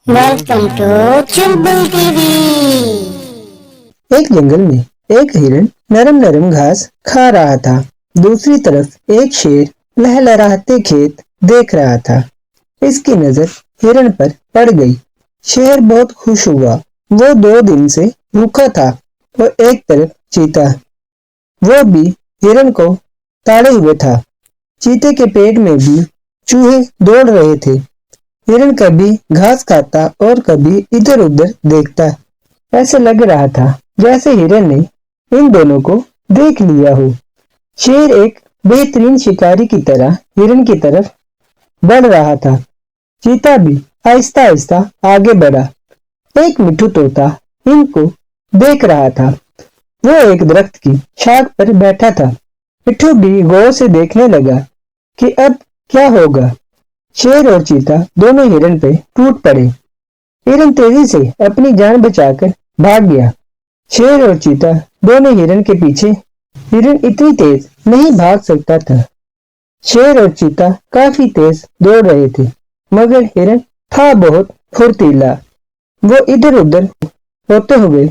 Welcome to Chulbul TV. एक जंगल में एक हिरन नरम नरम घास खा रहा था। दूसरी तरफ एक शेर लहलहाते खेत देख रहा था। इसकी नजर हिरन पर पड़ गई। शेर बहुत खुश हुआ। वो 2 दिन से भूखा था और एक तरफ चीता, वो भी हिरन को ताड़े हुए था। चीते के पेट में भी चूहे दौड़ रहे थे। हिरन कभी घास खाता और कभी इधर उधर देखता। ऐसे लग रहा था जैसे हिरन ने इन दोनों को देख लिया हो। शेर एक बेहतरीन शिकारी की तरह हिरन की तरफ बढ़ रहा था। चीता भी आहिस्ता आहिस्ता आगे बढ़ा। एक मिट्ठू तोता इनको देख रहा था। वो एक दरख्त की शाख पर बैठा था। मिट्ठू भी गौर से देखने लगा कि अब क्या होगा। शेर और चीता दोनों हिरन पे टूट पड़े। हिरन तेजी से अपनी जान बचाकर भाग गया। शेर और चीता दोनों हिरन के पीछे। हिरन इतनी तेज नहीं भाग सकता था। शेर और चीता काफी तेज दौड़ रहे थे, मगर हिरन था बहुत फुर्तीला। वो इधर उधर होते हुए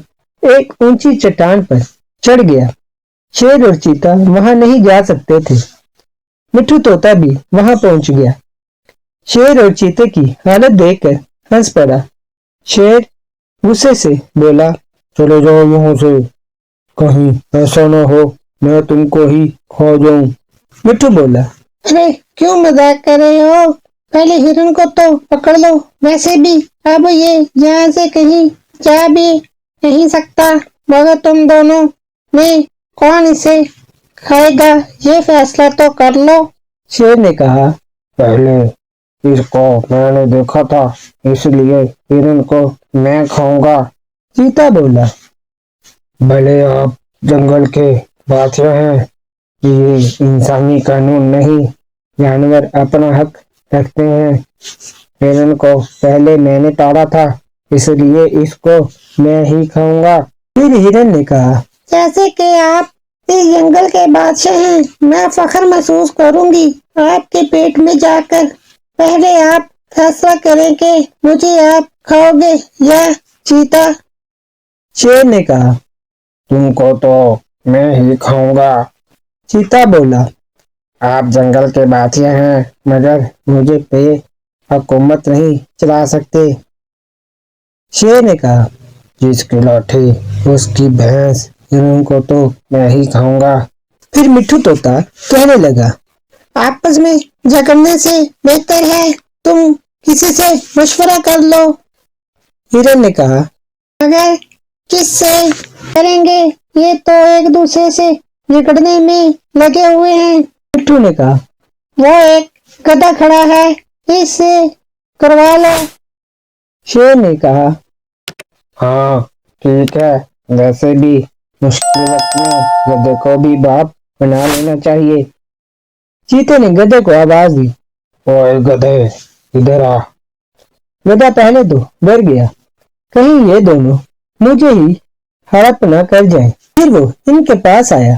एक ऊंची चट्टान पर चढ़ गया। शेर और चीता वहां नहीं जा सकते थे। मिट्ठू तोता भी वहां पहुंच गया। शेर और चीते की हालत देखकर हंस पड़ा। शेर गुस्से से बोला, चले जाओ यहाँ से, कहीं ऐसा ना हो मैं तुमको ही खा जाऊं। मिट्ठू बोला, अरे क्यों मजाक कर रहे हो? पहले हिरन को तो पकड़ लो। वैसे भी अब ये यहाँ से कहीं जा भी नहीं सकता, मगर तुम दोनों में कौन इसे खाएगा ये फैसला तो कर लो। शेर ने कहा, पहले इसको मैंने देखा था, इसलिए हिरन को मैं खाऊंगा। चीता बोला, भले आप जंगल के बादशाह हैं, ये इंसानी कानून नहीं, जानवर अपना हक रखते हैं। हिरन को पहले मैंने ताड़ा था, इसलिए इसको मैं ही खाऊंगा। फिर हिरन ने कहा, जैसे कि आप इस जंगल के बादशाह हैं, मैं फख्र महसूस करूंगी आपके पेट में जाकर। पहले आप फैसला करें कि मुझे आप खाओगे या चीता। शेर ने कहा, तुमको तो मैं ही खाऊंगा। चीता बोला, आप जंगल के बादशाह हैं, मगर मुझे पे हुकूमत नहीं चला सकते। शेर ने कहा, जिसकी लाठी उसकी भैंस, हिरन को तो मैं ही खाऊंगा। फिर मिट्ठू तोता कहने लगा, आपस में झगड़ने से बेहतर है तुम किसी से मशवरा कर लो। हिरन ने कहा, अगर किससे करेंगे, ये तो एक दूसरे से झगड़ने में लगे हुए हैं। मिट्ठू ने कहा, वो एक गधा खड़ा है, इससे करवा लो। शेर ने कहा, हाँ ठीक है, वैसे भी मुश्किल वक्त में गधे को भी बाप बना लेना चाहिए। चीते ने गधे को आवाज दी, ओए गधे, इधर आ। गधा पहले तो डर गया, कहीं ये दोनों मुझे ही हड़प न कर जाएं। फिर वो इनके पास आया।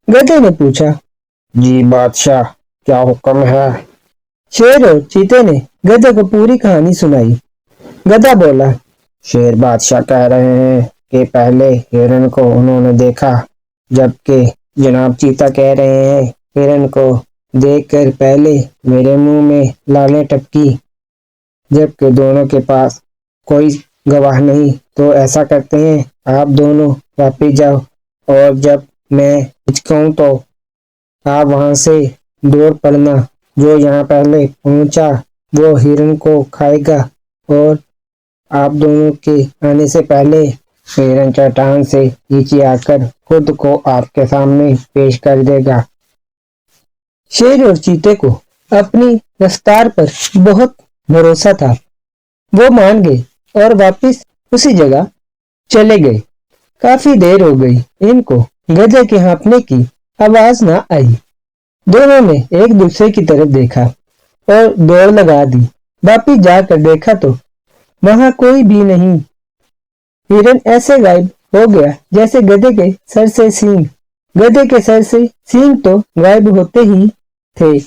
गधे ने पूछा, जी बादशाह, क्या हुक्म है? शेर और चीते ने गधे को पूरी कहानी सुनाई। गधा बोला, शेर बादशाह कह रहे हैं कि पहले हिरन को उन्होंने देखा, जबकि जनाब चीता कह रहे हैं हिरन को देखकर पहले मेरे मुंह में लालें टपकी। जबकि दोनों के पास कोई गवाह नहीं, तो ऐसा करते हैं, आप दोनों वापिस जाओ, और जब मैं हिचकाऊं तो आप वहां से दौड़ पड़ना। जो यहाँ पहले पहुंचा वो हिरन को खाएगा, और आप दोनों के आने से पहले हिरन चट्टान से नीचे आकर खुद को आपके सामने पेश कर देगा। शेर और चीते को अपनी रफ्तार पर बहुत भरोसा था। वो मान गए और वापस उसी जगह चले गए। काफी देर हो गई, इनको गधे के हाँफने की आवाज ना आई। दोनों ने एक दूसरे की तरफ देखा और दौड़ लगा दी। वापिस जाकर देखा तो वहां कोई भी नहीं। हिरन ऐसे गायब हो गया जैसे गधे के सर से सींग। गधे के सर से सींग तो गायब होते ही थे,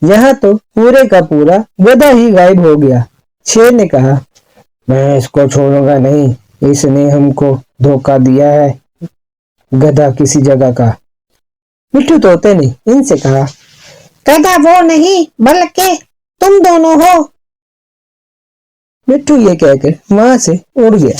यहाँ तो पूरे का पूरा गधा ही गायब हो गया। शेर ने कहा, मैं इसको छोड़ूंगा नहीं, इसने हमको धोखा दिया है, गधा किसी जगह का। मिट्टू तोते ने इनसे कहा, गधा वो नहीं बल्कि तुम दोनों हो। मिट्टू ये कहकर वहां से उड़ गया।